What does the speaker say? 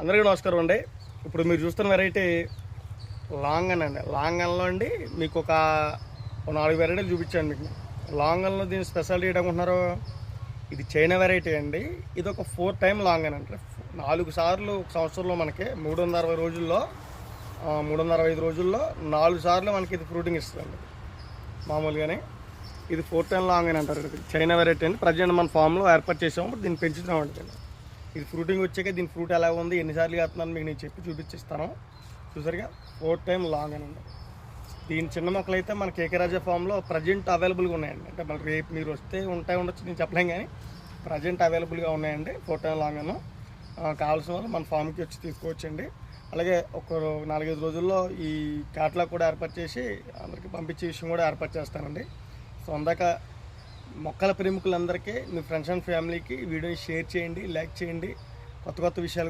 అందరికీ నమస్కారం అండి. ఇప్పుడు మీరు చూస్తున్న వెరైటీ లాంగన్ అండి. లాంగన్లో అండి మీకు ఒక 4 వెరైటీలు చూపించాను మీకు. లాంగన్లో దీని స్పెషాలిటీ ఏంటనుకుంటున్నారు? ఇది చైనా వెరైటీ అండి. ఇది ఒక 4 టైం లాంగన్ అంటే 4 సార్లు ఒక సంవత్సరంలో మనకి 360 రోజుల్లో 365 రోజుల్లో 4 సార్లు మనకి ఇది ఫ్రూటింగ్ ఇస్తుందండి మామూలుగానే. ఇది 4 టైం లాంగన్ అంటారు. ఇది చైనా వెరైటీ అండి. ప్రజెంట్ మన ఫామ్లో ఏర్పాటు చేసాము, దీన్ని పెంచుతూ ఉంటుంది. ఇది ఫ్రూటింగ్ వచ్చాక దీని ఫ్రూట్ ఎలా ఉంది, ఎన్నిసార్లు కాస్తున్నాను మీకు నేను చెప్పి చూపించిస్తాను. చూసారుగా 4 టైం లాంగ్ అని ఉంది. దీని చిన్న మొక్కలు అయితే మన కేకే రాజా ఫామ్లో ప్రజెంట్ అవైలబుల్గా ఉన్నాయండి. అంటే మనకి రేపు మీరు వస్తే ఉండొచ్చు, నేను చెప్పలేం, కానీ ప్రజెంట్ అవైలబుల్గా ఉన్నాయండి 4 టైం లాంగ్ అని. కావాల్సిన వాళ్ళు మన ఫామ్కి వచ్చి తీసుకోవచ్చండి. అలాగే ఒక 4-5 రోజుల్లో ఈ క్యాటలాగ్ కూడా ఏర్పాటు చేసి అందరికీ పంపించే విషయం కూడా ఏర్పాటు చేస్తానండి. సో అందాక మొక్కల ప్రేమికులందరికీ మీ ఫ్రెండ్స్ అండ్ ఫ్యామిలీకి వీడియోని షేర్ చేయండి, లైక్ చేయండి. కొత్త విషయాలు